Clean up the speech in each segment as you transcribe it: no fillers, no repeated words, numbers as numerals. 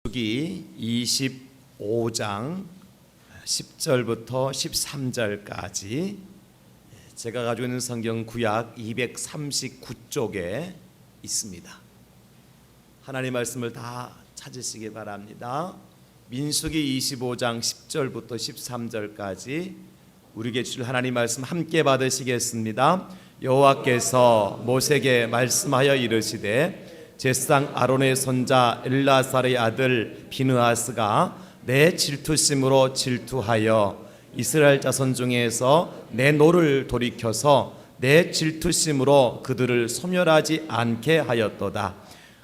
민수기 25장 10절부터 13절까지 제가 가지고 있는 성경 구약 239쪽에 있습니다. 하나님 말씀을 다 찾으시기 바랍니다. 민수기 25장 10절부터 13절까지 우리에게 주실 하나님 말씀 함께 받으시겠습니다. 여호와께서 모세에게 말씀하여 이르시되 제사장 아론의 손자 엘라사르의 아들 비느하스가 내 질투심으로 질투하여 이스라엘 자손 중에서 내 노를 돌이켜서 내 질투심으로 그들을 소멸하지 않게 하였도다.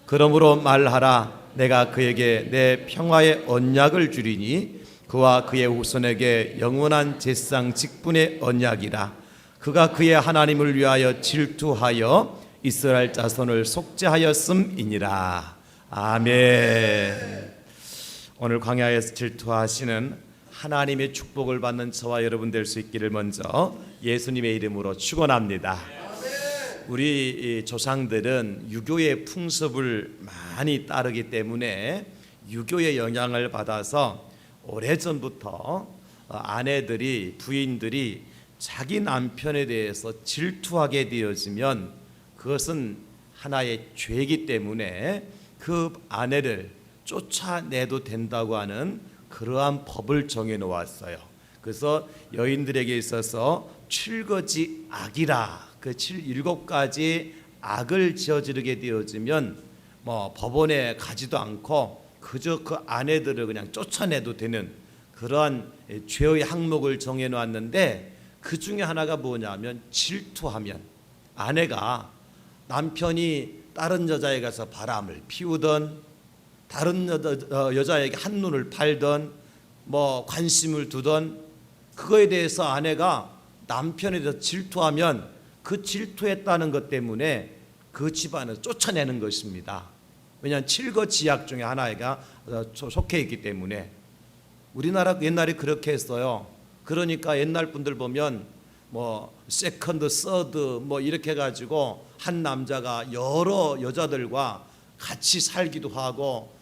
그러므로 말하라. 내가 그에게 내 평화의 언약을 주리니 그와 그의 후손에게 영원한 제사장 직분의 언약이라. 그가 그의 하나님을 위하여 질투하여 이스라엘 자손을 속죄하였음이니라. 아멘. 오늘 광야에서 질투하시는 하나님의 축복을 받는 저와 여러분 될 수 있기를 먼저 예수님의 이름으로 축원합니다. 우리 조상들은 유교의 풍습을 많이 따르기 때문에 유교의 영향을 받아서 오래전부터 아내들이, 부인들이 자기 남편에 대해서 질투하게 되어지면 그것은 하나의 죄이기 때문에 그 아내를 쫓아내도 된다고 하는 그러한 법을 정해놓았어요. 그래서 여인들에게 있어서 7거지 악이라, 그 7가지 악을 저지르게 되어지면 법원에 가지도 않고 그저 그 아내들을 그냥 쫓아내도 되는 그러한 죄의 항목을 정해놓았는데, 그 중에 하나가 뭐냐면 질투하면 아내가 남편이 다른 여자에 가서 바람을 피우던, 다른 여자에게 한눈을 팔던, 관심을 두던, 그거에 대해서 아내가 남편에 대해서 질투하면 그 질투했다는 것 때문에 그 집안을 쫓아내는 것입니다. 왜냐하면 7거지약 중에 하나가 속해 있기 때문에. 우리나라 옛날에 그렇게 했어요. 그러니까 옛날 분들 보면 세컨드, 서드 이렇게 해가지고 한 남자가 여러 여자들과 같이 살기도 하고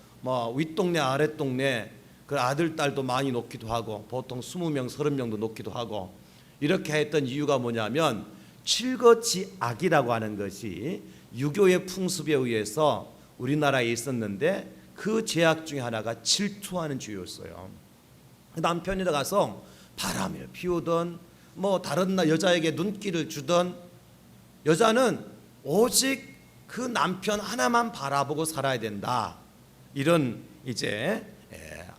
윗동네 아랫동네 그 아들 딸도 많이 놓기도 하고 보통 20명 30명도 놓기도 하고 이렇게 했던 이유가 뭐냐면 7거지악이라고 하는 것이 유교의 풍습에 의해서 우리나라에 있었는데 그 죄악 중에 하나가 질투하는 죄였어요. 남편이 가서 바람을 피우던 다른 여자에게 눈길을 주던, 여자는 오직 그 남편 하나만 바라보고 살아야 된다. 이런 이제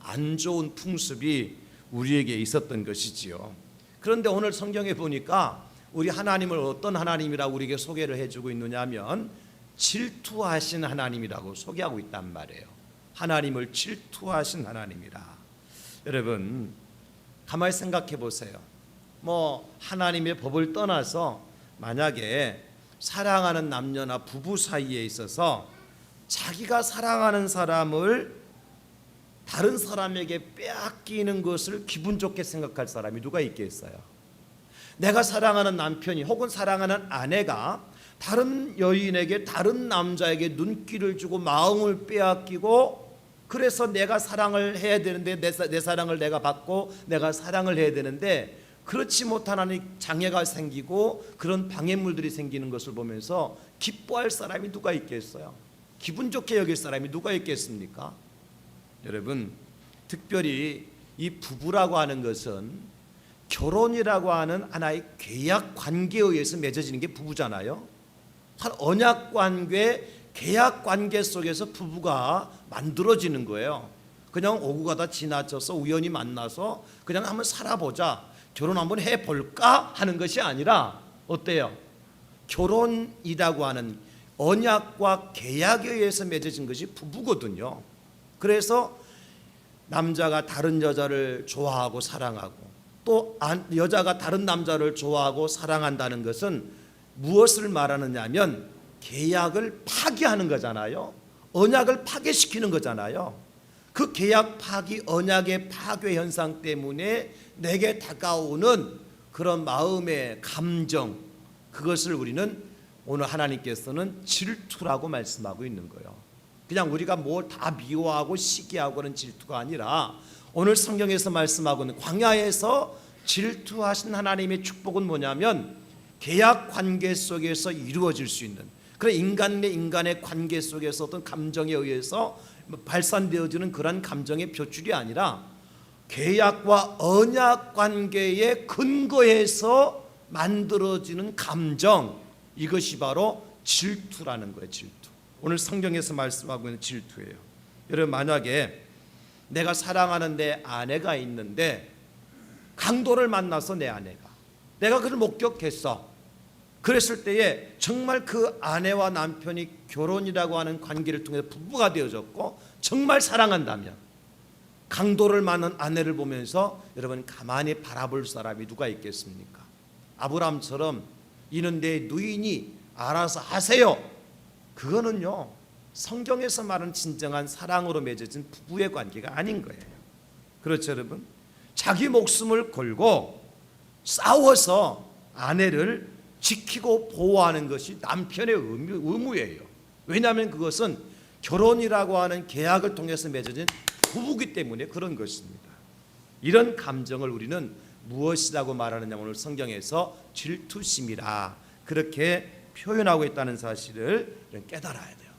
안 좋은 풍습이 우리에게 있었던 것이지요. 그런데 오늘 성경에 보니까 우리 하나님을 어떤 하나님이라고 우리에게 소개를 해주고 있느냐면 질투하신 하나님이라고 소개하고 있단 말이에요. 하나님을 질투하신 하나님이라. 여러분 가만히 생각해 보세요. 하나님의 법을 떠나서 만약에 사랑하는 남녀나 부부 사이에 있어서 자기가 사랑하는 사람을 다른 사람에게 빼앗기는 것을 기분 좋게 생각할 사람이 누가 있겠어요? 내가 사랑하는 남편이 혹은 사랑하는 아내가 다른 여인에게, 다른 남자에게 눈길을 주고 마음을 빼앗기고, 그래서 내가 사랑을 해야 되는데 내 사랑을 내가 받고 내가 사랑을 해야 되는데 그렇지 못하니 장애가 생기고 그런 방해물들이 생기는 것을 보면서 기뻐할 사람이 누가 있겠어요? 기분 좋게 여길 사람이 누가 있겠습니까? 여러분 특별히 이 부부라고 하는 것은 결혼이라고 하는 하나의 계약 관계에 의해서 맺어지는 게 부부잖아요. 한 언약 관계, 계약 관계 속에서 부부가 만들어지는 거예요. 그냥 오고 가다 지나쳐서 우연히 만나서 그냥 한번 살아보자, 결혼 한번 해볼까 하는 것이 아니라 어때요? 결혼이라고 하는 언약과 계약에 의해서 맺어진 것이 부부거든요. 그래서 남자가 다른 여자를 좋아하고 사랑하고 또 여자가 다른 남자를 좋아하고 사랑한다는 것은 무엇을 말하느냐 하면 계약을 파기하는 거잖아요. 언약을 파괴시키는 거잖아요. 그 계약 파기, 언약의 파괴 현상 때문에 내게 다가오는 그런 마음의 감정, 그것을 우리는 오늘 하나님께서는 질투라고 말씀하고 있는 거예요. 그냥 우리가 뭘 다 미워하고 시기하고 그런 질투가 아니라 오늘 성경에서 말씀하고는 광야에서 질투하신 하나님의 축복은 뭐냐면 계약 관계 속에서 이루어질 수 있는 그런 인간 대 인간의 관계 속에서 어떤 감정에 의해서 발산되어지는 그런 감정의 표출이 아니라 계약과 언약 관계의 근거에서 만들어지는 감정, 이것이 바로 질투라는 거예요. 질투. 오늘 성경에서 말씀하고 있는 질투예요. 여러분, 만약에 내가 사랑하는 내 아내가 있는데 강도를 만나서 내 아내가 내가 그를 목격했어. 그랬을 때에 정말 그 아내와 남편이 결혼이라고 하는 관계를 통해서 부부가 되어졌고 정말 사랑한다면 강도를 만난 아내를 보면서 여러분 가만히 바라볼 사람이 누가 있겠습니까? 아브라함처럼 이는 내 누이니 알아서 하세요. 그거는요 성경에서 말하는 진정한 사랑으로 맺어진 부부의 관계가 아닌 거예요. 그렇죠 여러분? 자기 목숨을 걸고 싸워서 아내를 지키고 보호하는 것이 남편의 의무예요. 왜냐하면 그것은 결혼이라고 하는 계약을 통해서 맺어진 부부기 때문에 그런 것입니다. 이런 감정을 우리는 무엇이라고 말하느냐, 오늘 성경에서 질투심이라 그렇게 표현하고 있다는 사실을 깨달아야 돼요.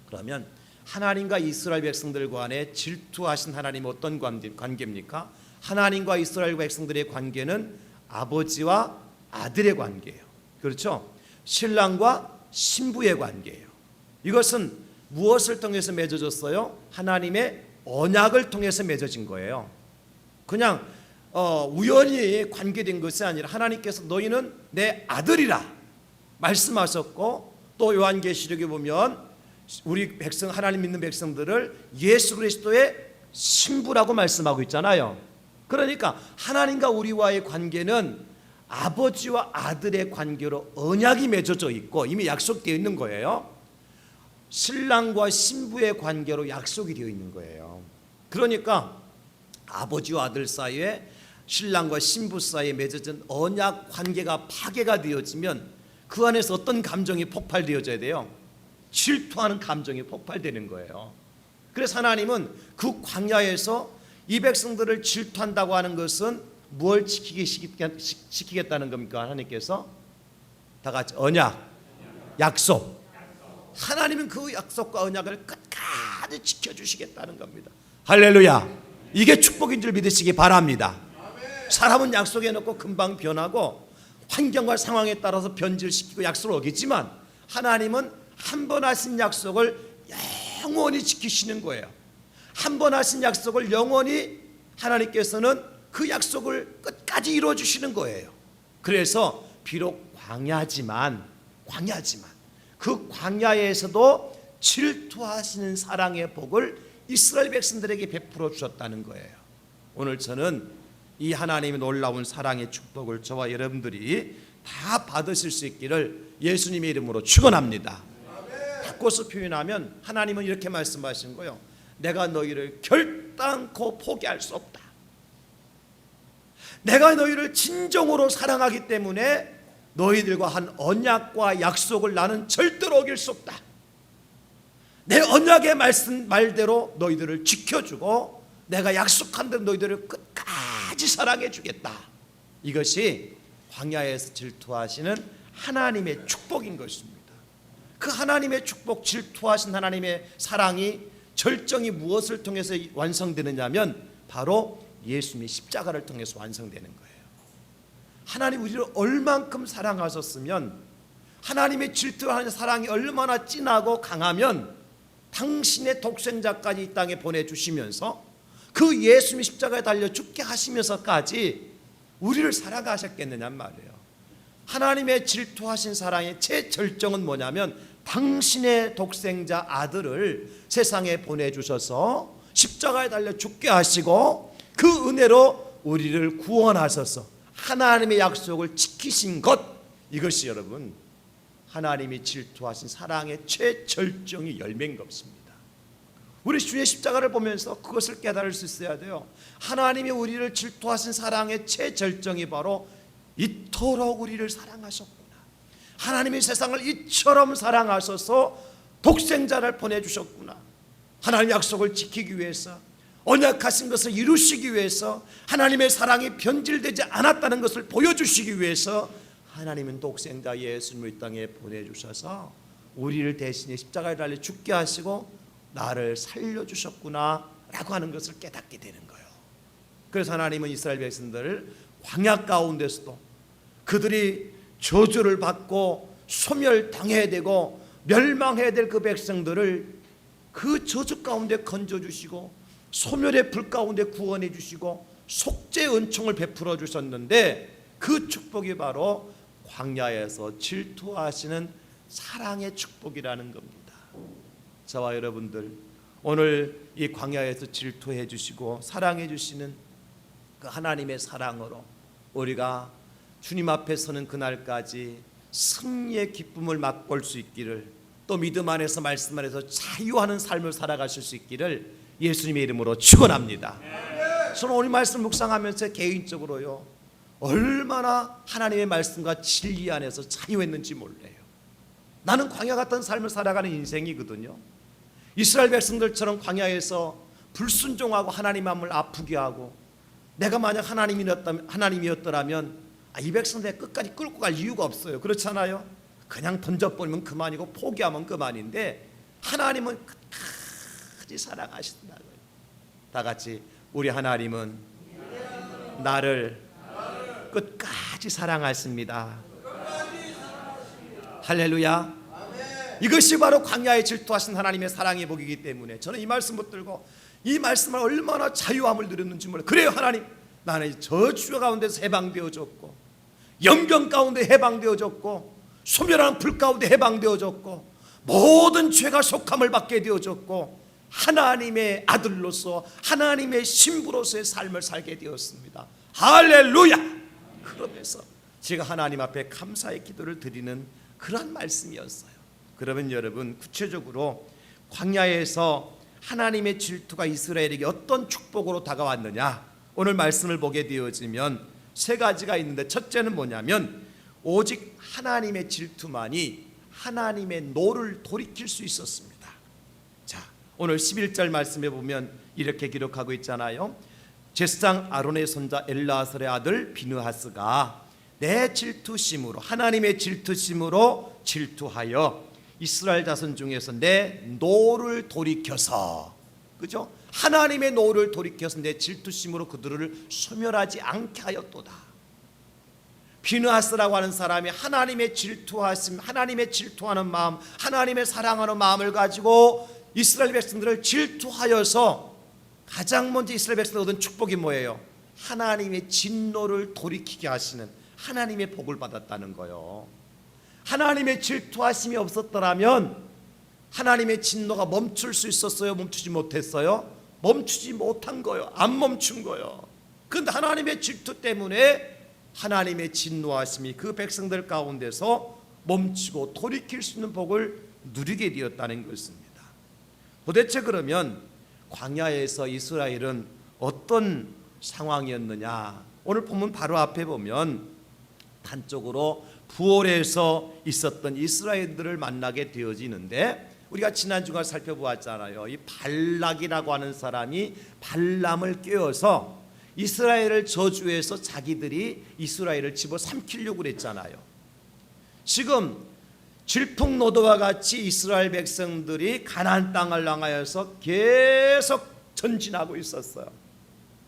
그러면 하나님과 이스라엘 백성들 간에 질투하신 하나님이 어떤 관계입니까? 하나님과 이스라엘 백성들의 관계는 아버지와 아들의 관계예요. 그렇죠? 신랑과 신부의 관계예요. 이것은 무엇을 통해서 맺어졌어요? 하나님의 언약을 통해서 맺어진 거예요. 그냥 우연히 관계된 것이 아니라 하나님께서 너희는 내 아들이라 말씀하셨고, 또 요한계시록에 보면 우리 백성, 하나님 믿는 백성들을 예수 그리스도의 신부라고 말씀하고 있잖아요. 그러니까 하나님과 우리와의 관계는 아버지와 아들의 관계로 언약이 맺어져 있고 이미 약속되어 있는 거예요. 신랑과 신부의 관계로 약속이 되어 있는 거예요. 그러니까 아버지와 아들 사이에, 신랑과 신부 사이에 맺어진 언약 관계가 파괴가 되어지면 그 안에서 어떤 감정이 폭발되어져야 돼요? 질투하는 감정이 폭발되는 거예요. 그래서 하나님은 그 광야에서 이 백성들을 질투한다고 하는 것은 뭘 지키겠다는 겁니까? 하나님께서 다 같이 언약, 약속. 하나님은 그 약속과 언약을 끝까지 지켜주시겠다는 겁니다. 할렐루야. 이게 축복인 줄 믿으시기 바랍니다. 사람은 약속해 놓고 금방 변하고 환경과 상황에 따라서 변질시키고 약속을 어기지만 하나님은 한 번 하신 약속을 영원히 지키시는 거예요. 한 번 하신 약속을 영원히 하나님께서는 그 약속을 끝까지 이루어 주시는 거예요. 그래서 비록 광야지만 그 광야에서도 질투하시는 사랑의 복을 이스라엘 백성들에게 베풀어 주셨다는 거예요. 오늘 저는 이 하나님의 놀라운 사랑의 축복을 저와 여러분들이 다 받으실 수 있기를 예수님의 이름으로 축원합니다. 바꿔서 표현하면 하나님은 이렇게 말씀하신 거예요. 내가 너희를 결단코 포기할 수 없다. 내가 너희를 진정으로 사랑하기 때문에 너희들과 한 언약과 약속을 나는 절대로 어길 수 없다. 내 언약의 말대로 너희들을 지켜주고 내가 약속한 대로 너희들을 끝까지 사랑해 주겠다. 이것이 광야에서 질투하시는 하나님의 축복인 것입니다. 그 하나님의 축복, 질투하신 하나님의 사랑이 절정이 무엇을 통해서 완성되느냐 하면 바로 예수님의 십자가를 통해서 완성되는 거예요. 하나님 우리를 얼만큼 사랑하셨으면, 하나님의 질투하는 사랑이 얼마나 진하고 강하면 당신의 독생자까지 이 땅에 보내주시면서 그 예수님의 십자가에 달려 죽게 하시면서까지 우리를 사랑하셨겠느냐 말이에요. 하나님의 질투하신 사랑의 최절정은 뭐냐면 당신의 독생자 아들을 세상에 보내주셔서 십자가에 달려 죽게 하시고 그 은혜로 우리를 구원하셔서 하나님의 약속을 지키신 것, 이것이 여러분 하나님이 질투하신 사랑의 최절정이 열매인 것입니다. 우리 주의 십자가를 보면서 그것을 깨달을 수 있어야 돼요. 하나님이 우리를 질투하신 사랑의 최절정이 바로 이토록 우리를 사랑하셨구나. 하나님이 세상을 이처럼 사랑하셔서 독생자를 보내주셨구나. 하나님 약속을 지키기 위해서, 언약하신 것을 이루시기 위해서, 하나님의 사랑이 변질되지 않았다는 것을 보여주시기 위해서 하나님은 독생자 예수님을 이 땅에 보내주셔서 우리를 대신에 십자가에 달려 죽게 하시고 나를 살려주셨구나 라고 하는 것을 깨닫게 되는 거예요. 그래서 하나님은 이스라엘 백성들을 광야 가운데서도 그들이 저주를 받고 소멸당해야 되고 멸망해야 될 그 백성들을 그 저주 가운데 건져주시고 소멸의 불 가운데 구원해 주시고 속죄의 은총을 베풀어 주셨는데, 그 축복이 바로 광야에서 질투하시는 사랑의 축복이라는 겁니다. 저와 여러분들, 오늘 이 광야에서 질투해 주시고 사랑해 주시는 그 하나님의 사랑으로 우리가 주님 앞에 서는 그날까지 승리의 기쁨을 맛볼 수 있기를, 또 믿음 안에서 말씀 안에서 자유하는 삶을 살아가실 수 있기를 예수님의 이름으로 축원합니다. 저는 오늘 말씀 묵상하면서 개인적으로요, 얼마나 하나님의 말씀과 진리 안에서 자유했는지 몰라요. 나는 광야 같은 삶을 살아가는 인생이거든요. 이스라엘 백성들처럼 광야에서 불순종하고 하나님 마음을 아프게 하고, 내가 만약 하나님이었더라면 이 백성들 끝까지 끌고 갈 이유가 없어요. 그렇잖아요. 그냥 던져버리면 그만이고 포기하면 그만인데, 하나님은 끝까지 사랑하신다고요. 다 같이, 우리 하나님은 나를 끝까지 사랑하십니다. 할렐루야. 이것이 바로 광야에 질투하신 하나님의 사랑의 복이기 때문에 저는 이 말씀 붙들고 이 말씀을 얼마나 자유함을 누렸는지 몰라요. 그래요, 하나님, 나는 저주 가운데서 해방되어졌고, 연병 가운데 해방되어졌고, 소멸하는 불 가운데 해방되어졌고, 모든 죄가 속함을 받게 되어졌고, 하나님의 아들로서 하나님의 신부로서의 삶을 살게 되었습니다. 할렐루야. 그러면서 제가 하나님 앞에 감사의 기도를 드리는 그런 말씀이었어요. 그러면 여러분, 구체적으로 광야에서 하나님의 질투가 이스라엘에게 어떤 축복으로 다가왔느냐, 오늘 말씀을 보게 되어지면 세 가지가 있는데, 첫째는 뭐냐면 오직 하나님의 질투만이 하나님의 노를 돌이킬 수 있었습니다. 자, 오늘 11절 말씀에 보면 이렇게 기록하고 있잖아요. 제사장 아론의 손자 엘르아살의 아들 비느하스가 내 질투심으로, 하나님의 질투심으로 질투하여 이스라엘 자손 중에서 내 노를 돌이켜서, 그죠? 하나님의 노를 돌이켜서 내 질투심으로 그들을 소멸하지 않게 하였도다. 비느하스라고 하는 사람이 하나님의 질투하심, 하나님의 질투하는 마음, 하나님의 사랑하는 마음을 가지고 이스라엘 백성들을 질투하여서 가장 먼저 이스라엘 백성들 얻은 축복이 뭐예요? 하나님의 진노를 돌이키게 하시는 하나님의 복을 받았다는 거예요. 하나님의 질투하심이 없었더라면 하나님의 진노가 멈출 수 있었어요? 멈추지 못했어요? 멈추지 못한 거예요. 안 멈춘 거예요. 그런데 하나님의 질투 때문에 하나님의 진노하심이 그 백성들 가운데서 멈추고 돌이킬 수 있는 복을 누리게 되었다는 것입니다. 도대체 그러면 광야에서 이스라엘은 어떤 상황이었느냐? 오늘 본문 바로 앞에 보면 한쪽으로 부올에서 있었던 이스라엘들을 만나게 되어지는데, 우리가 지난주가 살펴보았잖아요. 이 발락이라고 하는 사람이 발람을 깨워서 이스라엘을 저주해서 자기들이 이스라엘을 집어삼키려고 그랬잖아요. 지금 질풍노도와 같이 이스라엘 백성들이 가나안 땅을 향하여서 계속 전진하고 있었어요.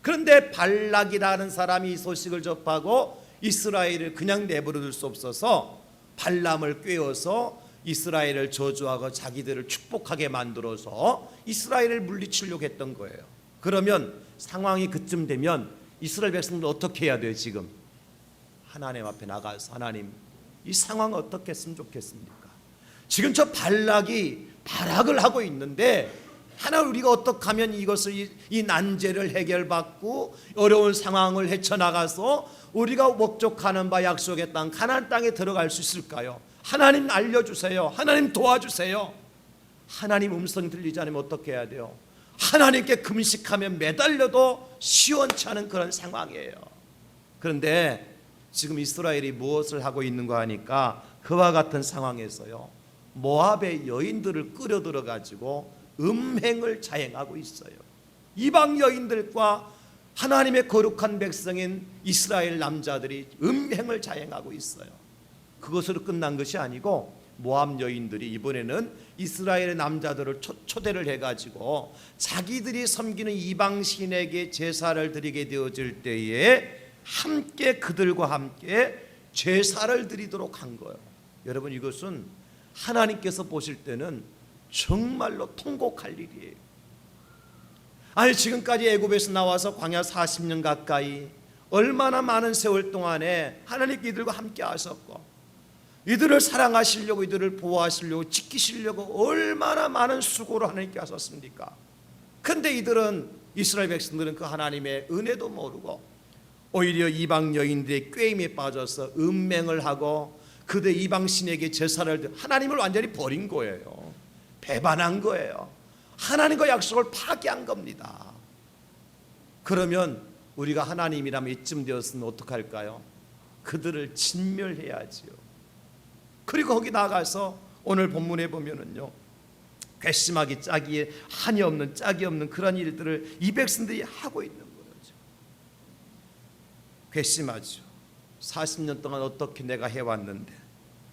그런데 발락이라는 사람이 이 소식을 접하고 이스라엘을 그냥 내버려둘 수 없어서 발람을 꿰어서 이스라엘을 저주하고 자기들을 축복하게 만들어서 이스라엘을 물리치려고 했던 거예요. 그러면 상황이 그쯤 되면 이스라엘 백성들 어떻게 해야 돼요? 지금 하나님 앞에 나가서, 하나님, 이 상황 어떻게 했으면 좋겠습니까? 지금 저 발락이 발악을 하고 있는데, 하나님, 우리가 어떻게 하면 이것을 이 난제를 해결받고 어려운 상황을 헤쳐나가서 우리가 목적하는 바 약속의 땅 가나안 땅에 들어갈 수 있을까요? 하나님 알려주세요. 하나님 도와주세요. 하나님 음성 들리지 않으면 어떻게 해야 돼요? 하나님께 금식하면 매달려도 시원치 않은 그런 상황이에요. 그런데 지금 이스라엘이 무엇을 하고 있는가 하니까 그와 같은 상황에서요, 모압의 여인들을 끌어들여 가지고 음행을 자행하고 있어요. 이방 여인들과 하나님의 거룩한 백성인 이스라엘 남자들이 음행을 자행하고 있어요. 그것으로 끝난 것이 아니고 모압 여인들이 이번에는 이스라엘의 남자들을 초대를 해가지고 자기들이 섬기는 이방 신에게 제사를 드리게 되어질 때에 함께 그들과 함께 제사를 드리도록 한 거예요. 여러분, 이것은 하나님께서 보실 때는 정말로 통곡할 일이에요. 아니, 지금까지 애굽에서 나와서 광야 40년 가까이 얼마나 많은 세월 동안에 하나님께 이들과 함께 하셨고 이들을 사랑하시려고, 이들을 보호하시려고, 지키시려고 얼마나 많은 수고를 하나님께 하셨습니까? 근데 이들은, 이스라엘 백성들은 그 하나님의 은혜도 모르고 오히려 이방 여인들의 꾀임에 빠져서 음행을 하고 그들 이방 신에게 제사를, 하나님을 완전히 버린 거예요. 배반한 거예요. 하나님과 약속을 파기한 겁니다. 그러면 우리가 하나님이라면 이쯤 되었으면 어떡할까요? 그들을 진멸해야지요. 그리고 거기 나가서 오늘 본문에 보면은요, 괘씸하기 짝이 한이 없는, 짝이 없는 그런 일들을 이 백성들이 하고 있는 거죠. 괘씸하죠. 40년 동안 어떻게 내가 해왔는데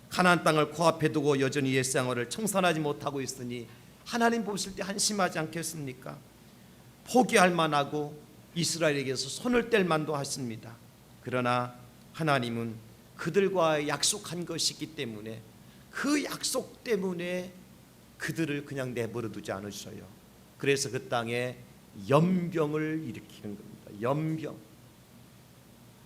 가나안 땅을 코앞에 두고 여전히 옛 생활을 청산하지 못하고 있으니 하나님 보실 때 한심하지 않겠습니까? 포기할 만하고 이스라엘에게서 손을 뗄 만도 하십니다. 그러나 하나님은 그들과 약속한 것이기 때문에 그 약속 때문에 그들을 그냥 내버려 두지 않으셔요. 그래서 그 땅에 연병을 일으키는 겁니다. 연병,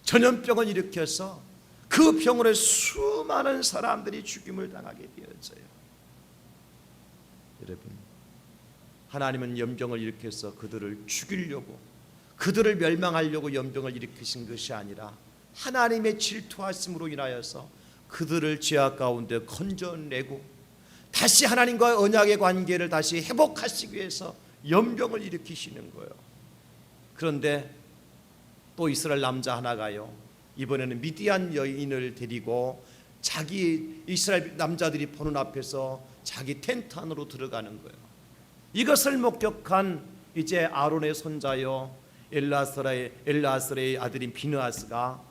전염병을 일으켜서 그 병으로 수많은 사람들이 죽임을 당하게 되었어요. 여러분, 하나님은 연병을 일으켜서 그들을 죽이려고, 그들을 멸망하려고 연병을 일으키신 것이 아니라 하나님의 질투하심으로 인하여서 그들을 죄악 가운데 건져내고 다시 하나님과의 언약의 관계를 다시 회복하시기 위해서 연병을 일으키시는 거예요. 그런데 또 이스라엘 남자 하나가요, 이번에는 미디안 여인을 데리고 자기 이스라엘 남자들이 보는 앞에서 자기 텐트 안으로 들어가는 거예요. 이것을 목격한 이제 아론의 손자요 엘라스의 아들인 비느하스가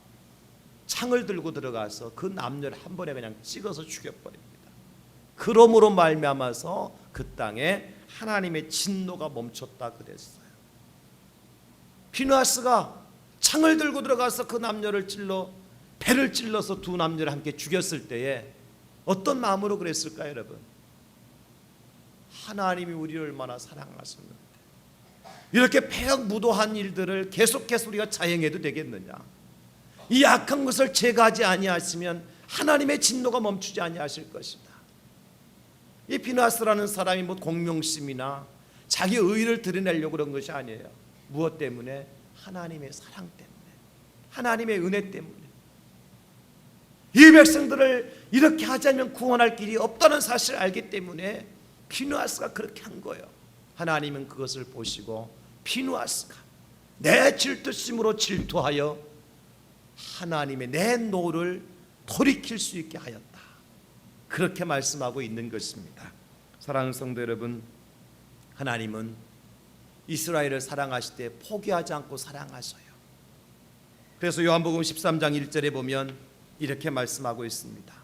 창을 들고 들어가서 그 남녀를 한 번에 그냥 찍어서 죽여버립니다. 그러므로 말미암아서 그 땅에 하나님의 진노가 멈췄다 그랬어요. 비느하스가 창을 들고 들어가서 그 남녀를 배를 찔러서 두 남녀를 함께 죽였을 때에 어떤 마음으로 그랬을까요, 여러분? 하나님이 우리를 얼마나 사랑하셨는데 이렇게 폐역무도한 일들을 계속해서 우리가 자행해도 되겠느냐? 이 악한 것을 제거하지 아니하시면 하나님의 진노가 멈추지 아니하실 것이다. 이 비느하스라는 사람이 뭐 공명심이나 자기 의의를 드러내려고 그런 것이 아니에요. 무엇 때문에? 하나님의 사랑 때문에, 하나님의 은혜 때문에. 이 백성들을 이렇게 하자면 구원할 길이 없다는 사실을 알기 때문에 비느하스가 그렇게 한 거예요. 하나님은 그것을 보시고 비느하스가 내 질투심으로 질투하여 하나님의 내 노를 돌이킬 수 있게 하였다, 그렇게 말씀하고 있는 것입니다. 사랑하는 성도 여러분, 하나님은 이스라엘을 사랑하실 때 포기하지 않고 사랑하셔요. 그래서 요한복음 13장 1절에 보면 이렇게 말씀하고 있습니다.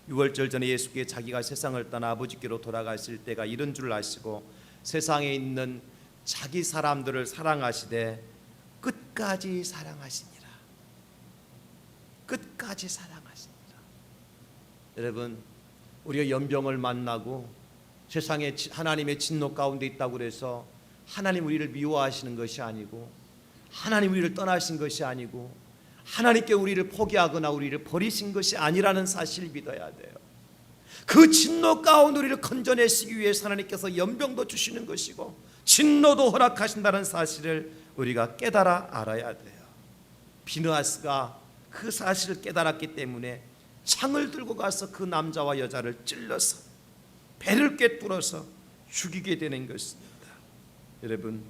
유월절 전에 예수께 자기가 세상을 떠나 아버지께로 돌아가실 때가 이런 줄 아시고 세상에 있는 자기 사람들을 사랑하시되 끝까지 사랑하시니라. 끝까지 사랑하시니라. 여러분, 우리가 연병을 만나고 세상에 하나님의 진노 가운데 있다고 그래서 하나님 우리를 미워하시는 것이 아니고 하나님 우리를 떠나신 것이 아니고 하나님께 우리를 포기하거나 우리를 버리신 것이 아니라는 사실을 믿어야 돼요. 그 진노 가운데 우리를 건져내시기 위해서 하나님께서 연병도 주시는 것이고 진노도 허락하신다는 사실을 우리가 깨달아 알아야 돼요. 비느하스가 그 사실을 깨달았기 때문에 창을 들고 가서 그 남자와 여자를 찔러서 배를 꿰뚫어서 죽이게 되는 것입니다. 여러분,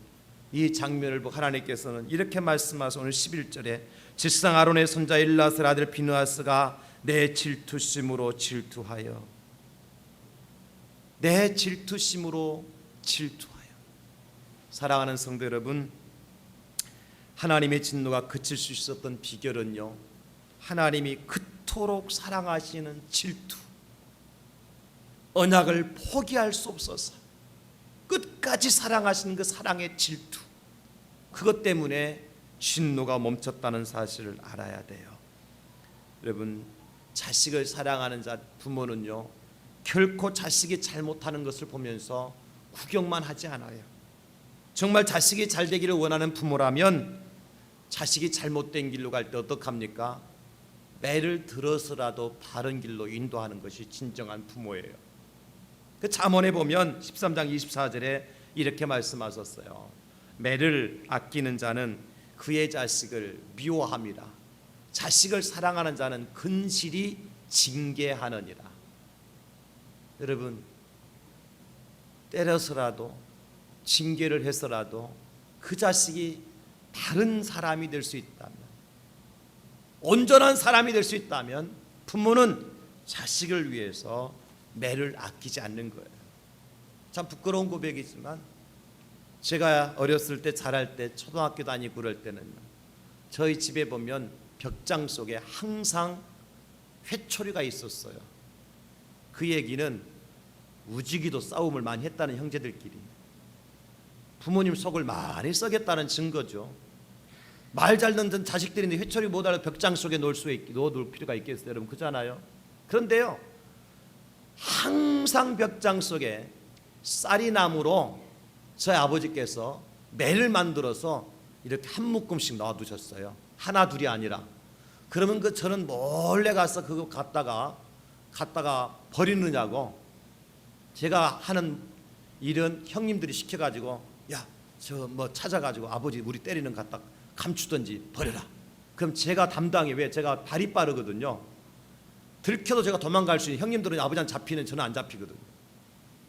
이 장면을 보고 하나님께서는 이렇게 말씀하셔서 오늘 11절에 질상 아론의 손자 엘라스의 아들 비느하스가 내 질투심으로 질투하여, 내 질투심으로 질투하여. 사랑하는 성도 여러분, 하나님의 진노가 그칠 수 있었던 비결은요, 하나님이 그토록 사랑하시는 질투, 언약을 포기할 수 없어서 끝까지 사랑하시는 그 사랑의 질투, 그것 때문에 진노가 멈췄다는 사실을 알아야 돼요. 여러분, 자식을 사랑하는 부모는요, 결코 자식이 잘못하는 것을 보면서 구경만 하지 않아요. 정말 자식이 잘 되기를 원하는 부모라면 자식이 잘못된 길로 갈 때 어떡합니까? 매를 들어서라도 바른 길로 인도하는 것이 진정한 부모예요. 그 잠언에 보면 13장 24절에 이렇게 말씀하셨어요. 매를 아끼는 자는 그의 자식을 미워함이라. 자식을 사랑하는 자는 근실이 징계하느니라. 여러분, 때려서라도 징계를 해서라도 그 자식이 다른 사람이 될 수 있다면, 온전한 사람이 될 수 있다면 부모는 자식을 위해서 매를 아끼지 않는 거예요. 참 부끄러운 고백이지만 제가 어렸을 때 자랄 때 초등학교 다니고 그럴 때는 저희 집에 보면 벽장 속에 항상 회초리가 있었어요. 그 얘기는 우지기도 싸움을 많이 했다는 형제들끼리 부모님 속을 많이 썩였다는 증거죠. 말 잘 듣는 자식들인데 회초리 못 알아 벽장 속에 넣어둘 필요가 있겠어요? 여러분, 그잖아요. 그런데요, 항상 벽장 속에 쌀이나무로 저희 아버지께서 매를 만들어서 이렇게 한 묶음씩 넣어두셨어요. 하나 둘이 아니라. 그러면 저는 몰래 가서 그거 갖다가 버리느냐고, 제가 하는 일은 형님들이 시켜가지고, 야, 저 뭐 찾아가지고 아버지 우리 때리는 거 갖다 감추든지 버려라. 그럼 제가 담당이, 왜 제가 발이 빠르거든요. 들켜도 제가 도망갈 수 있는, 형님들은 아버지한테 잡히는 저는 안 잡히거든요.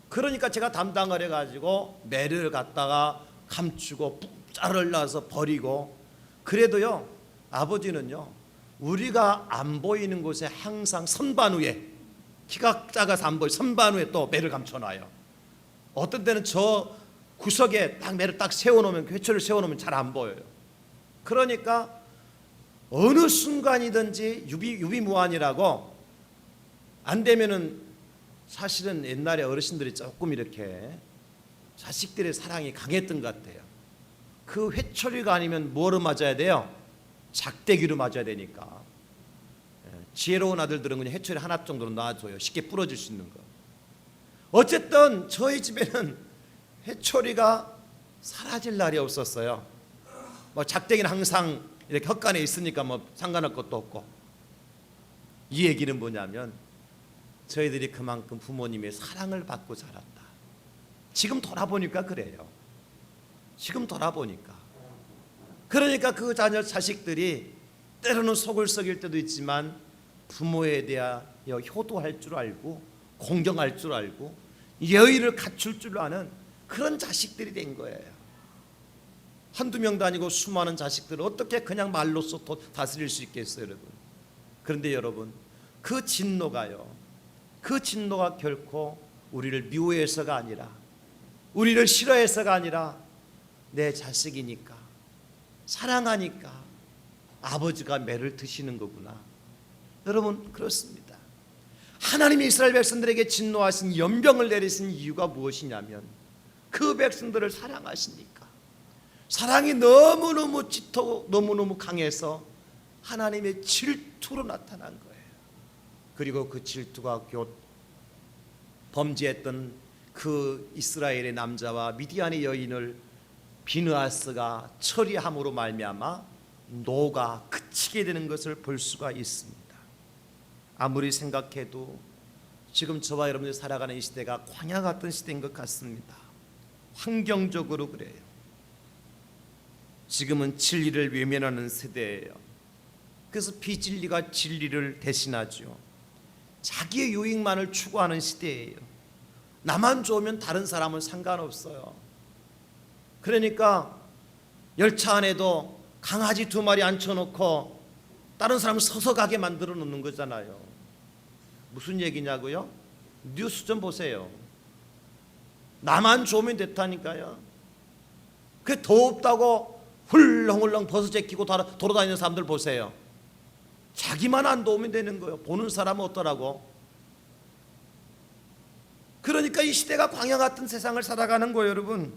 그러니까 제가 담당을 해가지고 매를 갖다가 감추고 짤을 놔서 버리고. 그래도요, 아버지는요, 우리가 안 보이는 곳에 항상 선반 위에, 키가 작아서 안 보여, 선반 위에 또 매를 감춰놔요. 어떤 때는 저 구석에 딱 매를 딱 세워놓으면, 회초리를 세워놓으면 잘 안 보여요. 그러니까 어느 순간이든지 유비무환이라고, 안 되면은, 사실은 옛날에 어르신들이 조금 이렇게 자식들의 사랑이 강했던 것 같아요. 그 회초리가 아니면 뭐로 맞아야 돼요? 작대기로 맞아야 되니까. 지혜로운 아들들은 그냥 회초리 하나 정도로 놔줘요. 쉽게 부러질 수 있는 거. 어쨌든 저희 집에는 회초리가 사라질 날이 없었어요. 뭐 작대기는 항상 이렇게 헛간에 있으니까 뭐 상관할 것도 없고. 이 얘기는 뭐냐면, 저희들이 그만큼 부모님의 사랑을 받고 자랐다. 지금 돌아보니까 그래요. 지금 돌아보니까. 그러니까 그 자식들이 때로는 속을 썩일 때도 있지만 부모에 대하여 효도할 줄 알고 공경할 줄 알고 예의를 갖출 줄 아는 그런 자식들이 된 거예요. 한두 명도 아니고 수많은 자식들을 어떻게 그냥 말로써 다스릴 수 있겠어요, 여러분. 그런데 여러분, 그 진노가요, 그 진노가 결코 우리를 미워해서가 아니라, 우리를 싫어해서가 아니라, 내 자식이니까, 사랑하니까 아버지가 매를 드시는 거구나. 여러분, 그렇습니다. 하나님이 이스라엘 백성들에게 진노하신 연병을 내리신 이유가 무엇이냐면, 그 백성들을 사랑하시니까. 사랑이 너무너무 짙고 너무너무 강해서 하나님의 질투로 나타난 거예요. 그리고 그 질투가 곧 범죄했던 그 이스라엘의 남자와 미디안의 여인을 비느하스가 처리함으로 말미암아 노가 그치게 되는 것을 볼 수가 있습니다. 아무리 생각해도 지금 저와 여러분들이 살아가는 이 시대가 광야 같은 시대인 것 같습니다. 환경적으로 그래요. 지금은 진리를 외면하는 세대예요. 그래서 비진리가 진리를 대신하죠. 자기의 유익만을 추구하는 시대예요. 나만 좋으면 다른 사람은 상관없어요. 그러니까 열차 안에도 강아지 2마리 앉혀놓고 다른 사람을 서서 가게 만들어 놓는 거잖아요. 무슨 얘기냐고요? 뉴스 좀 보세요. 나만 좋으면 됐다니까요. 그 더웁다고 훌렁훌렁 벗어 제끼고 돌아다니는 사람들 보세요. 자기만 안 도우면 되는 거예요. 보는 사람은 어떠라고? 그러니까 이 시대가 광야 같은 세상을 살아가는 거예요, 여러분.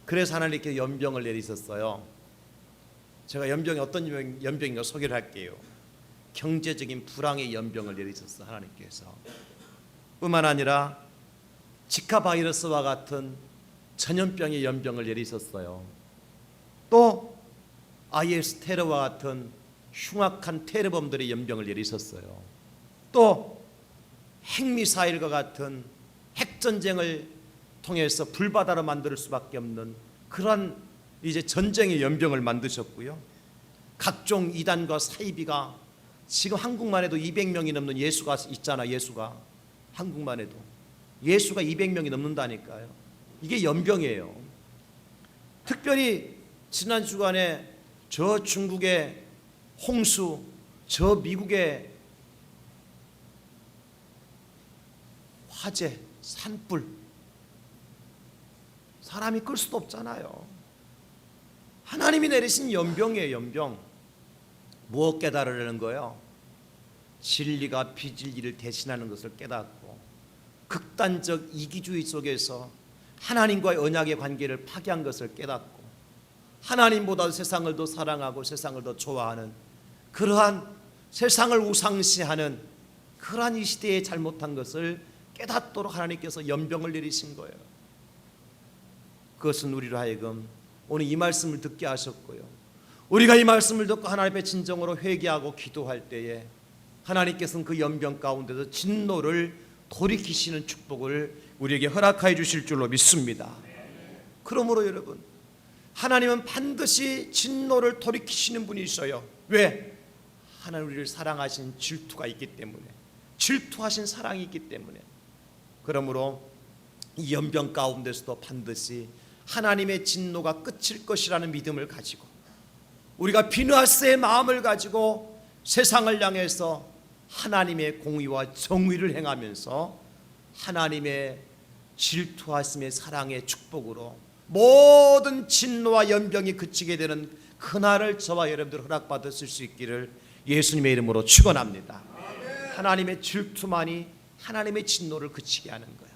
그래서 하나님께 연병을 내리셨어요. 제가 연병이 어떤 연병인가 소개를 할게요. 경제적인 불황의 연병을 내리셨어, 하나님께서. 뿐만 아니라 지카 바이러스와 같은 전염병의 연병을 내리셨어요. 또 IS 테러와 같은 흉악한 테러범들의 연병을 내리셨어요. 또 핵미사일과 같은 핵전쟁을 통해서 불바다로 만들 수밖에 없는 그러한 이제 전쟁의 연병을 만드셨고요. 각종 이단과 사이비가 지금 한국만 해도 200명이 넘는 예수가 있잖아. 예수가 한국만 해도 예수가 200명이 넘는다니까요. 이게 연병이에요. 특별히 지난 주간에 저 중국의 홍수, 저 미국의 화재, 산불, 사람이 끌 수도 없잖아요. 하나님이 내리신 연병이에요. 연병. 무엇 깨달으려는 거예요? 진리가 비진리를 대신하는 것을 깨닫고 극단적 이기주의 속에서 하나님과의 언약의 관계를 파괴한 것을 깨닫고 하나님보다 세상을 더 사랑하고 세상을 더 좋아하는 그러한 세상을 우상시하는 그러한 이 시대에 잘못한 것을 깨닫도록 하나님께서 연병을 내리신 거예요. 그것은 우리로 하여금 오늘 이 말씀을 듣게 하셨고요. 우리가 이 말씀을 듣고 하나님 앞에 진정으로 회개하고 기도할 때에 하나님께서는 그 연병 가운데서 진노를 돌이키시는 축복을 우리에게 허락하여 주실 줄로 믿습니다. 그러므로 여러분, 하나님은 반드시 진노를 돌이키시는 분이셔요. 왜? 하나님 우리를 사랑하신 질투가 있기 때문에, 질투하신 사랑이 있기 때문에. 그러므로 이 연병 가운데서도 반드시 하나님의 진노가 끝일 것이라는 믿음을 가지고 우리가 비누아스의 마음을 가지고 세상을 향해서 하나님의 공의와 정의를 행하면서 하나님의 질투하심의 사랑의 축복으로 모든 진노와 연병이 그치게 되는 그날을 저와 여러분들 허락받으실 수 있기를 예수님의 이름으로 축원합니다. 하나님의 질투만이 하나님의 진노를 그치게 하는 거예요.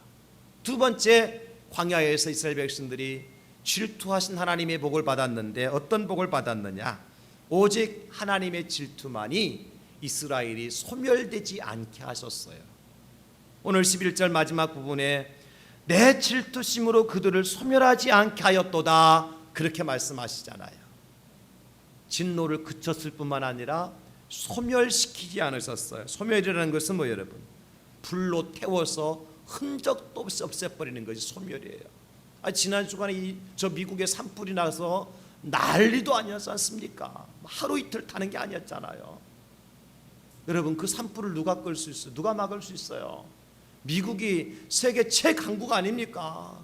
두 번째, 광야에서 이스라엘 백성들이 질투하신 하나님의 복을 받았는데 어떤 복을 받았느냐? 오직 하나님의 질투만이 이스라엘이 소멸되지 않게 하셨어요. 오늘 11절 마지막 부분에 내 질투심으로 그들을 소멸하지 않게 하였도다 그렇게 말씀하시잖아요. 진노를 그쳤을 뿐만 아니라 소멸시키지 않으셨어요. 소멸이라는 것은 뭐 여러분? 불로 태워서 흔적도 없이 없애버리는 것이 소멸이에요. 지난 주간에 저 미국에 산불이 나서 난리도 아니었지 않습니까? 하루 이틀 타는 게 아니었잖아요. 여러분, 그 산불을 누가 끌 수 있어요? 누가 막을 수 있어요? 미국이 세계 최강국 아닙니까?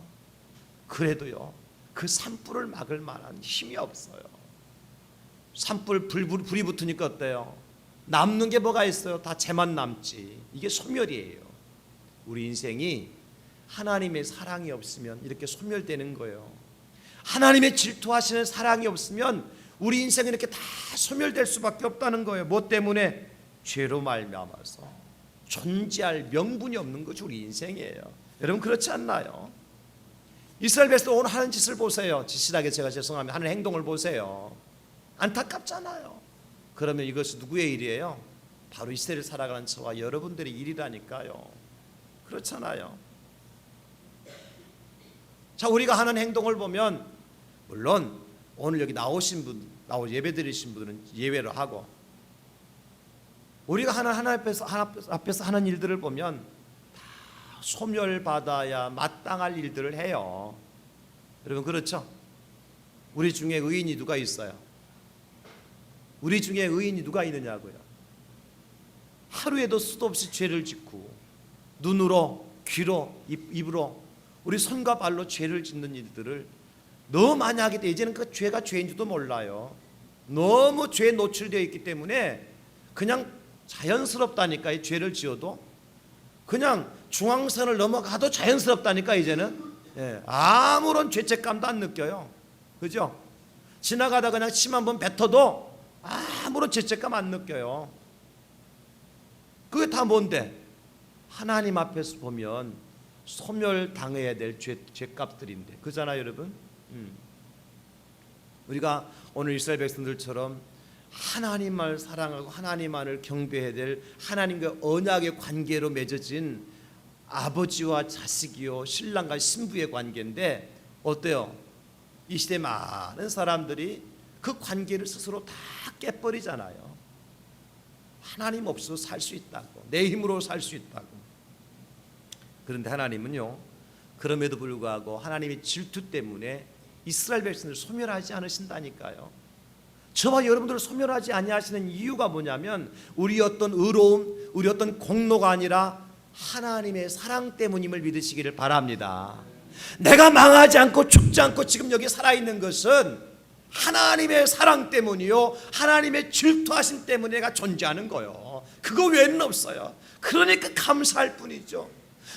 그래도요, 그 산불을 막을 만한 힘이 없어요. 산불 불이 붙으니까 어때요? 남는 게 뭐가 있어요? 다 재만 남지. 이게 소멸이에요. 우리 인생이 하나님의 사랑이 없으면 이렇게 소멸되는 거예요. 하나님의 질투하시는 사랑이 없으면 우리 인생은 이렇게 다 소멸될 수밖에 없다는 거예요. 뭐 때문에? 죄로 말미암아서 존재할 명분이 없는 것이 우리 인생이에요. 여러분, 그렇지 않나요? 이스라엘 백성 오늘 하는 짓을 보세요. 지실하게 제가 죄송합니다. 하는 행동을 보세요. 안타깝잖아요. 그러면 이것이 누구의 일이에요? 바로 이스라엘을 살아가는 저와 여러분들의 일이라니까요. 그렇잖아요. 자, 우리가 하는 행동을 보면 물론 오늘 여기 나오신 분, 예배 드리신 분들은 예외로 하고 우리가 하나님 앞에서 하는 일들을 보면 다 소멸받아야 마땅할 일들을 해요. 여러분, 그렇죠? 우리 중에 의인이 누가 있어요? 우리 중에 의인이 누가 있느냐고요? 하루에도 수도 없이 죄를 짓고 눈으로, 귀로, 입으로 우리 손과 발로 죄를 짓는 일들을 너무 많이 하기 때문에 이제는 그 죄가 죄인지도 몰라요. 너무 죄에 노출되어 있기 때문에 그냥 자연스럽다니까. 이 죄를 지어도 그냥 중앙선을 넘어가도 자연스럽다니까 이제는. 예, 아무런 죄책감도 안 느껴요. 그죠? 지나가다 그냥 침 한번 뱉어도 아무런 죄책감 안 느껴요. 그게 다 뭔데? 하나님 앞에서 보면 소멸당해야 될 죄값들인데, 그잖아요 여러분. 우리가 오늘 이스라엘 백성들처럼 하나님을 사랑하고 하나님만을 경배해야 될 하나님과 언약의 관계로 맺어진 아버지와 자식이요 신랑과 신부의 관계인데, 어때요? 이 시대 많은 사람들이 그 관계를 스스로 다 깨버리잖아요. 하나님 없어 살 수 있다고, 내 힘으로 살 수 있다고. 그런데 하나님은요, 그럼에도 불구하고 하나님의 질투 때문에 이스라엘 백성을 소멸하지 않으신다니까요. 저와 여러분들을 소멸하지 아니하시는 이유가 뭐냐면 우리 어떤 의로움, 우리 어떤 공로가 아니라 하나님의 사랑 때문임을 믿으시기를 바랍니다. 내가 망하지 않고 죽지 않고 지금 여기 살아있는 것은 하나님의 사랑 때문이요, 하나님의 질투하심 때문에 내가 존재하는 거요. 그거 외에는 없어요. 그러니까 감사할 뿐이죠.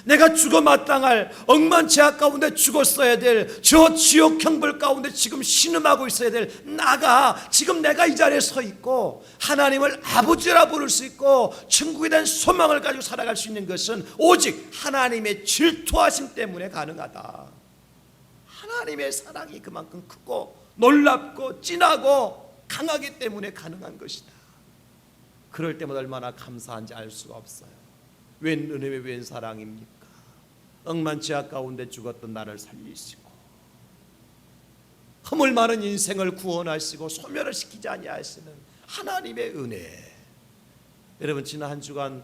내가 죽어 마땅할 억만 죄악 가운데 죽었어야 될 저 지옥 형벌 가운데 지금 신음하고 있어야 될 나가 지금 내가 이 자리에 서 있고 하나님을 아버지라 부를 수 있고 천국에 대한 소망을 가지고 살아갈 수 있는 것은 오직 하나님의 질투하심 때문에 가능하다. 하나님의 사랑이 그만큼 크고 놀랍고 진하고 강하기 때문에 가능한 것이다. 그럴 때마다 얼마나 감사한지 알 수가 없어요. 웬 은혜의 웬 사랑입니까? 억만 죄악 가운데 죽었던 나를 살리시고 허물 많은 인생을 구원하시고 소멸을 시키지 아니하시는 하나님의 은혜. 여러분, 지난 한 주간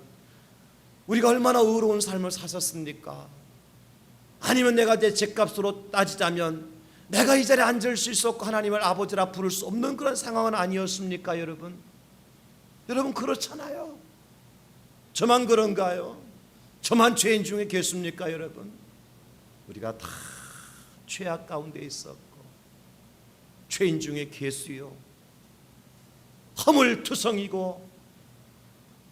우리가 얼마나 의로운 삶을 사셨습니까? 아니면 내가 내 죄값으로 따지자면 내가 이 자리에 앉을 수 있었고 하나님을 아버지라 부를 수 없는 그런 상황은 아니었습니까? 여러분 그렇잖아요. 저만 그런가요? 저만 죄인 중에 계십니까? 여러분, 우리가 다 죄악 가운데 있었고 죄인 중에 계수요, 허물투성이고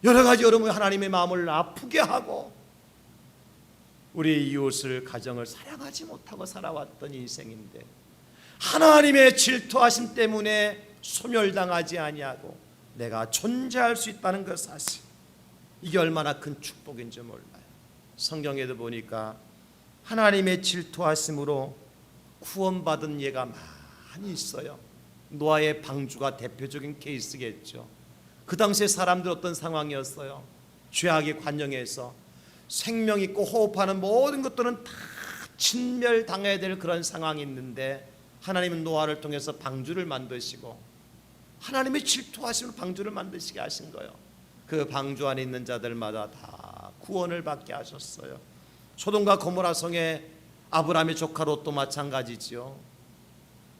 여러 가지 여러분 하나님의 마음을 아프게 하고 우리 이웃을 가정을 사랑하지 못하고 살아왔던 인생인데 하나님의 질투하심 때문에 소멸당하지 아니하고 내가 존재할 수 있다는 그 사실, 이게 얼마나 큰 축복인지 몰라요. 성경에도 보니까 하나님의 질투하심으로 구원받은 예가 많이 있어요. 노아의 방주가 대표적인 케이스겠죠. 그 당시에 사람들 어떤 상황이었어요? 죄악의 관영에서 생명 있고 호흡하는 모든 것들은 다 진멸당해야 될 그런 상황이 있는데 하나님은 노아를 통해서 방주를 만드시고 하나님의 질투하심으로 방주를 만드시게 하신 거예요. 그 방주 안에 있는 자들마다 다 구원을 받게 하셨어요. 소돔과 고모라 성에 아브라함의 조카 롯도 마찬가지지요.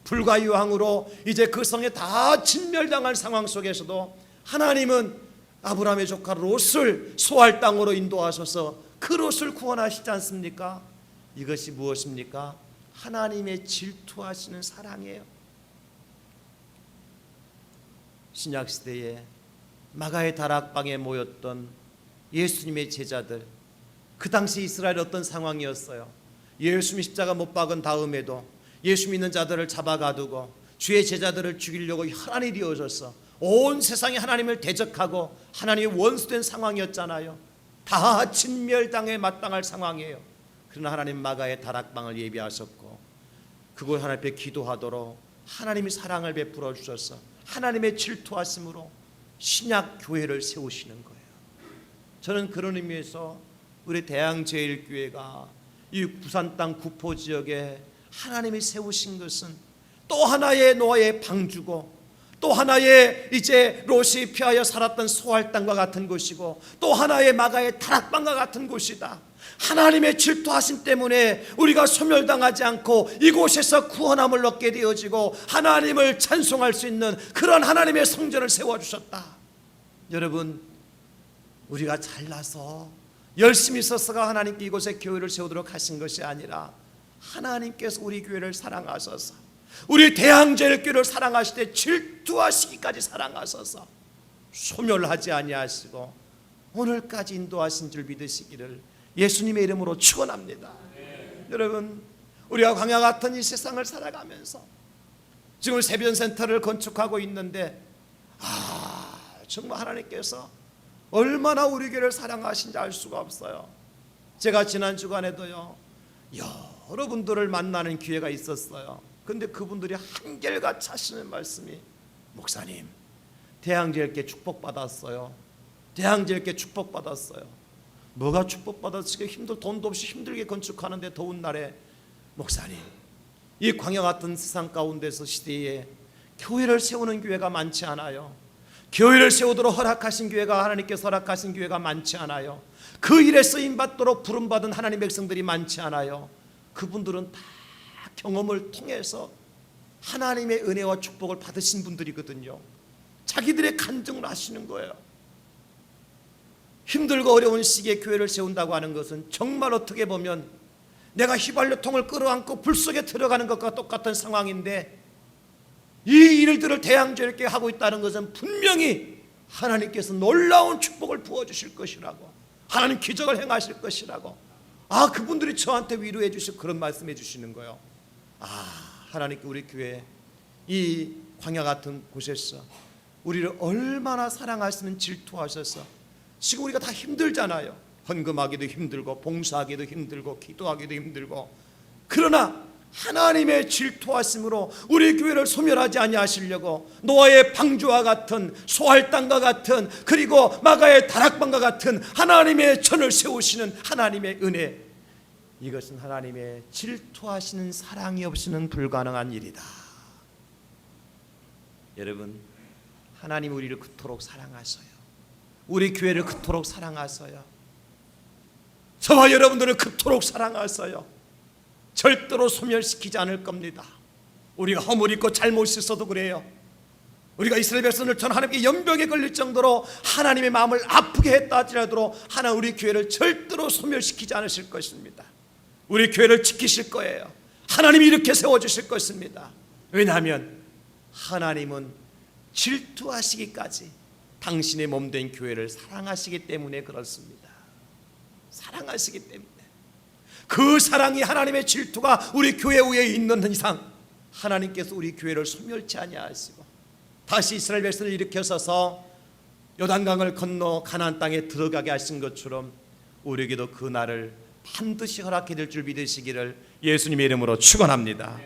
불과 유황으로 이제 그 성에 다 진멸당할 상황 속에서도 하나님은 아브라함의 조카 롯을 소알 땅으로 인도하셔서 그 롯을 구원하시지 않습니까? 이것이 무엇입니까? 하나님의 질투하시는 사랑이에요. 신약시대에 마가의 다락방에 모였던 예수님의 제자들, 그 당시 이스라엘 어떤 상황이었어요? 예수님이 십자가 못 박은 다음에도 예수 믿는 자들을 잡아가두고 주의 제자들을 죽이려고 혈안이 이루어져서 온 세상이 하나님을 대적하고 하나님의 원수된 상황이었잖아요. 다 진멸당에 마땅할 상황이에요. 그러나 하나님 마가의 다락방을 예비하셨고 그곳 하나님 앞에 기도하도록 하나님이 사랑을 베풀어 주셔서 하나님의 질투하심으로 신약 교회를 세우시는 거예요. 저는 그런 의미에서 우리 대양제일교회가 이 부산 땅 구포 지역에 하나님이 세우신 것은 또 하나의 노아의 방주고 또 하나의 이제 롯이 피하여 살았던 소알 땅과 같은 곳이고 또 하나의 마가의 다락방과 같은 곳이다. 하나님의 질투하심 때문에 우리가 소멸당하지 않고 이곳에서 구원함을 얻게 되어지고 하나님을 찬송할 수 있는 그런 하나님의 성전을 세워주셨다. 여러분, 우리가 잘나서 열심히 있어서가 하나님께 이곳에 교회를 세우도록 하신 것이 아니라 하나님께서 우리 교회를 사랑하셔서 우리 대항제일교회를 사랑하실 때 질투하시기까지 사랑하셔서 소멸하지 아니하시고 오늘까지 인도하신 줄 믿으시기를 예수님의 이름으로 축원합니다. 여러분, 우리가 광야 같은 이 세상을 살아가면서 지금 세변센터를 건축하고 있는데 정말 하나님께서 얼마나 우리 교회를 사랑하신지 알 수가 없어요. 제가 지난 주간에도요 여러분들을 만나는 기회가 있었어요. 근데 그분들이 한결같이 하시는 말씀이, 목사님 대항제일께 축복받았어요. 대항제일께 축복받았어요. 뭐가 축복받았을까? 돈도 없이 힘들게 건축하는데 더운 날에, 목사님 이 광야 같은 세상 가운데서 시대에 교회를 세우는 교회가 많지 않아요. 교회를 세우도록 허락하신 교회가, 하나님께서 허락하신 교회가 많지 않아요. 그 일에 쓰임받도록 부름받은 하나님의 백성들이 많지 않아요. 그분들은 다 경험을 통해서 하나님의 은혜와 축복을 받으신 분들이거든요. 자기들의 간증을 하시는 거예요. 힘들고 어려운 시기에 교회를 세운다고 하는 것은 정말 어떻게 보면 내가 휘발유통을 끌어안고 불 속에 들어가는 것과 똑같은 상황인데, 이 일들을 대항제일께 하고 있다는 것은 분명히 하나님께서 놀라운 축복을 부어주실 것이라고, 하나님 기적을 행하실 것이라고, 그분들이 저한테 위로해 주시고 그런 말씀해 주시는 거예요. 하나님께 우리 교회 이 광야 같은 곳에서 우리를 얼마나 사랑하시는 질투하셔서, 지금 우리가 다 힘들잖아요. 헌금하기도 힘들고 봉사하기도 힘들고 기도하기도 힘들고, 그러나 하나님의 질투하심으로 우리 교회를 소멸하지 아니하시려고 노아의 방주와 같은, 소할 땅과 같은, 그리고 마가의 다락방과 같은 하나님의 전을 세우시는 하나님의 은혜, 이것은 하나님의 질투하시는 사랑이 없이는 불가능한 일이다. 여러분, 하나님 우리를 그토록 사랑하셔요. 우리 교회를 그토록 사랑하셔요. 저와 여러분들을 그토록 사랑하셔요. 절대로 소멸시키지 않을 겁니다. 우리가 허물 있고 잘못이 있어도 그래요. 우리가 이스라엘 백성을 전 하나님께 연병에 걸릴 정도로 하나님의 마음을 아프게 했다 하더라도 하나님 우리 교회를 절대로 소멸시키지 않으실 것입니다. 우리 교회를 지키실 거예요. 하나님이 이렇게 세워주실 것입니다. 왜냐하면 하나님은 질투하시기까지 당신의 몸된 교회를 사랑하시기 때문에 그렇습니다. 사랑하시기 때문에. 그 사랑이, 하나님의 질투가 우리 교회 위에 있는 이상 하나님께서 우리 교회를 소멸치 아니하시고 다시 이스라엘 백성을 일으켜서서 요단강을 건너 가나안 땅에 들어가게 하신 것처럼 우리에게도 그 날을 반드시 허락해 줄 줄 믿으시기를 예수님의 이름으로 축원합니다.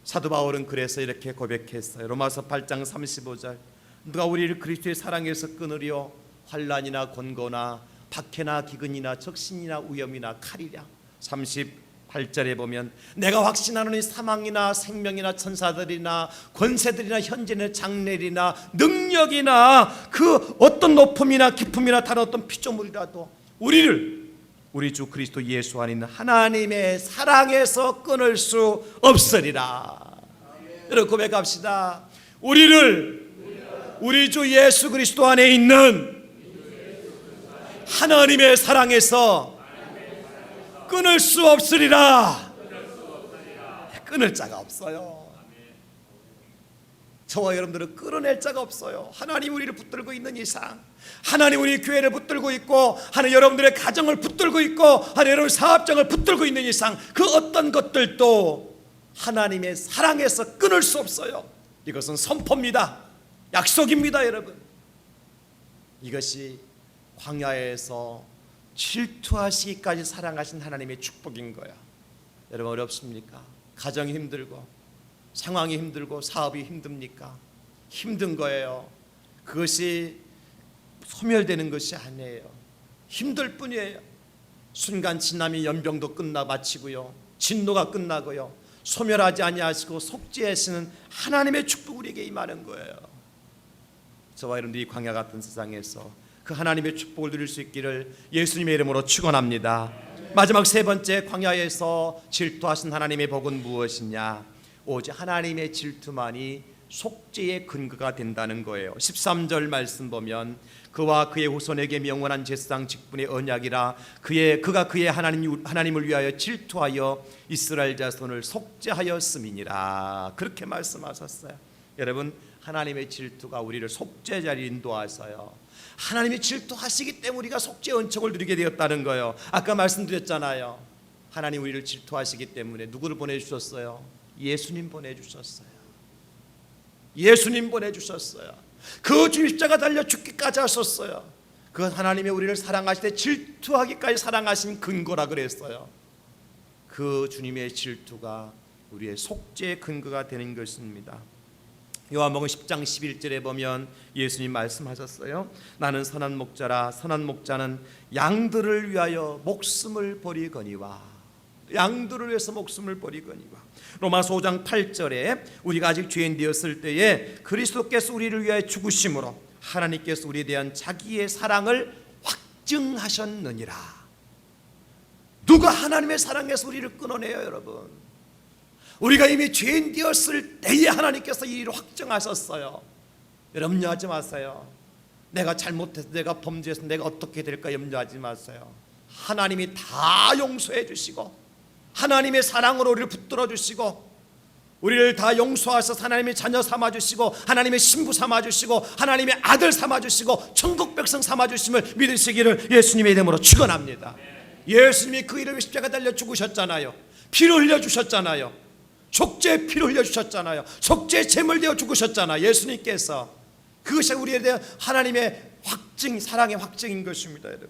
사도 바울은 그래서 이렇게 고백했어요. 로마서 8장 35절, 누가 우리를 그리스도의 사랑에서 끊으려 환난이나 곤고나 박해나 기근이나 적신이나 위험이나 칼이랴. 38절에 보면 내가 확신하노니 사망이나 생명이나 천사들이나 권세들이나 현재나 장래이나 능력이나 그 어떤 높음이나 깊음이나 다른 어떤 피조물이라도 우리를 우리 주 그리스도 예수 안에 있는 하나님의 사랑에서 끊을 수 없으리라. 여러분 고백합시다. 우리를 우리 주 예수 그리스도 안에 있는 하나님의 사랑에서 끊을 수 없으리라. 끊을 자가 없어요. 저와 여러분들은 끌어낼 자가 없어요. 하나님 우리를 붙들고 있는 이상, 하나님 우리 교회를 붙들고 있고, 하나님 여러분들의 가정을 붙들고 있고, 하나님 여러분 사업장을 붙들고 있는 이상 그 어떤 것들도 하나님의 사랑에서 끊을 수 없어요. 이것은 선포입니다. 약속입니다. 여러분, 이것이 광야에서 질투하시기까지 사랑하신 하나님의 축복인 거야. 여러분 어렵습니까? 가정이 힘들고 상황이 힘들고 사업이 힘듭니까? 힘든 거예요. 그것이 소멸되는 것이 아니에요. 힘들 뿐이에요. 순간 지나면 연병도 끝나 마치고요, 진노가 끝나고요, 소멸하지 아니하시고 속죄하시는 하나님의 축복 우리에게 임하는 거예요. 저와 여러분들이 이 광야 같은 세상에서 그 하나님의 축복을 누릴 수 있기를 예수님의 이름으로 축원합니다. 마지막 세 번째, 광야에서 질투하신 하나님의 복은 무엇이냐? 오직 하나님의 질투만이 속죄의 근거가 된다는 거예요. 13절 말씀 보면 그와 그의 후손에게 명원한 제사장 직분의 언약이라 그가 그의 하나님을 위하여 질투하여 이스라엘 자손을 속죄하였음이니라. 그렇게 말씀하셨어요. 여러분, 하나님의 질투가 우리를 속죄 자리에 인도하셔요. 하나님이 질투하시기 때문에 우리가 속죄 은총을 누리게 되었다는 거예요. 아까 말씀드렸잖아요. 하나님 우리를 질투하시기 때문에 누구를 보내주셨어요? 예수님 보내주셨어요. 예수님 보내주셨어요. 그 주님 십자가 달려 죽기까지 하셨어요. 그 하나님의 우리를 사랑하실 때 질투하기까지 사랑하신 근거라 그랬어요. 그 주님의 질투가 우리의 속죄의 근거가 되는 것입니다. 요한복음 10장 11절에 보면 예수님 말씀하셨어요. 나는 선한 목자라. 선한 목자는 양들을 위하여 목숨을 버리거니와. 양들을 위해서 목숨을 버리거니와. 로마서 5장 8절에 우리가 아직 죄인 되었을 때에 그리스도께서 우리를 위하여 죽으심으로 하나님께서 우리에 대한 자기의 사랑을 확증하셨느니라. 누가 하나님의 사랑에서 우리를 끊어내요, 여러분? 우리가 이미 죄인 되었을 때에 하나님께서 이 일을 확증하셨어요. 여러분 염려하지 마세요. 내가 잘못해서 내가 범죄해서 내가 어떻게 될까 염려하지 마세요. 하나님이 다 용서해 주시고 하나님의 사랑으로 우리를 붙들어 주시고 우리를 다 용서하셔서 하나님의 자녀 삼아주시고 하나님의 신부 삼아주시고 하나님의 아들 삼아주시고 천국 백성 삼아주심을 믿으시기를 예수님의 이름으로 축원합니다. 예수님이 그 이름의 십자가 달려 죽으셨잖아요. 피를 흘려주셨잖아요. 속죄의 피를 흘려주셨잖아요. 속죄의 제물 되어 죽으셨잖아요. 예수님께서. 그것이 우리에 대한 하나님의 확증, 사랑의 확증인 것입니다. 여러분,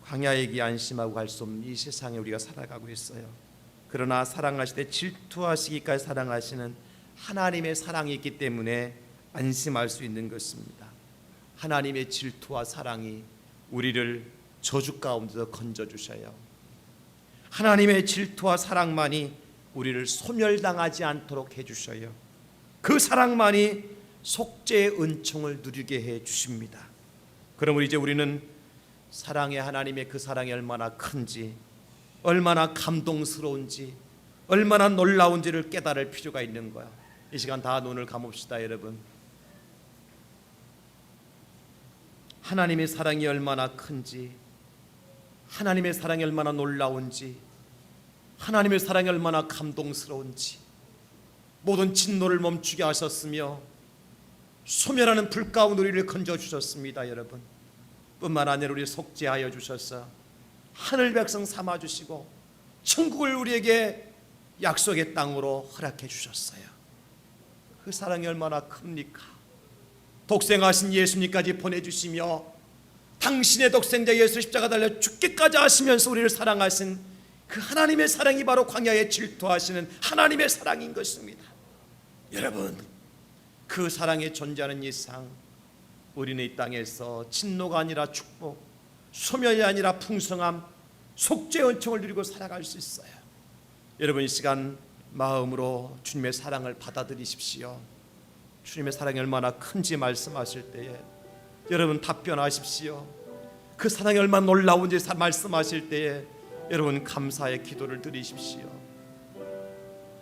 광야의 길 안심하고 갈 수 없는 이 세상에 우리가 살아가고 있어요. 그러나 사랑하실 때 질투하시기까지 사랑하시는 하나님의 사랑이 있기 때문에 안심할 수 있는 것입니다. 하나님의 질투와 사랑이 우리를 저주 가운데서 건져주셔요. 하나님의 질투와 사랑만이 우리를 소멸당하지 않도록 해주셔요. 그 사랑만이 속죄의 은총을 누리게 해주십니다. 그럼 이제 우리는 사랑의 하나님의 그 사랑이 얼마나 큰지, 얼마나 감동스러운지, 얼마나 놀라운지를 깨달을 필요가 있는 거야. 이 시간 다 눈을 감읍시다. 여러분, 하나님의 사랑이 얼마나 큰지, 하나님의 사랑이 얼마나 놀라운지, 하나님의 사랑이 얼마나 감동스러운지, 모든 진노를 멈추게 하셨으며 소멸하는 불 가운데 우리를 건져주셨습니다. 여러분, 뿐만 아니라 우리를 속죄하여 주셔서 하늘 백성 삼아주시고 천국을 우리에게 약속의 땅으로 허락해 주셨어요. 그 사랑이 얼마나 큽니까? 독생하신 예수님까지 보내주시며 당신의 독생자 예수 십자가 달려 죽기까지 하시면서 우리를 사랑하신 그 하나님의 사랑이 바로 광야에 질투하시는 하나님의 사랑인 것입니다. 여러분, 그 사랑이 존재하는 이상 우리는 이 땅에서 진노가 아니라 축복, 소멸이 아니라 풍성함, 속죄의 은총을 누리고 살아갈 수 있어요. 여러분, 이 시간 마음으로 주님의 사랑을 받아들이십시오. 주님의 사랑이 얼마나 큰지 말씀하실 때에 여러분 답변하십시오. 그 사랑이 얼마나 놀라운지 말씀하실 때에 여러분 감사의 기도를 드리십시오.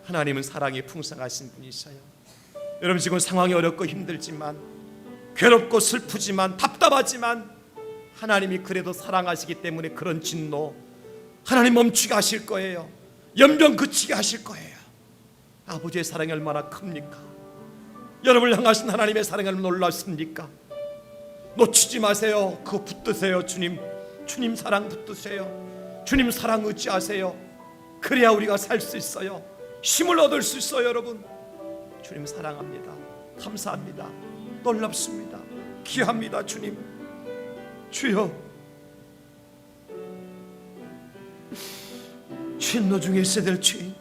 하나님은 사랑이 풍성하신 분이셔요. 여러분, 지금 상황이 어렵고 힘들지만, 괴롭고 슬프지만, 답답하지만 하나님이 그래도 사랑하시기 때문에 그런 진노 하나님 멈추게 하실 거예요. 연병 그치게 하실 거예요. 아버지의 사랑이 얼마나 큽니까? 여러분을 향하신 하나님의 사랑이 얼마나 놀랍습니까? 놓치지 마세요. 그거 붙드세요. 주님 사랑 붙드세요. 주님 사랑 의지하세요. 그래야 우리가 살 수 있어요. 힘을 얻을 수 있어요. 여러분, 주님 사랑합니다. 감사합니다. 놀랍습니다. 귀합니다. 주님, 주여, 진노 중에 있어야 될 죄인,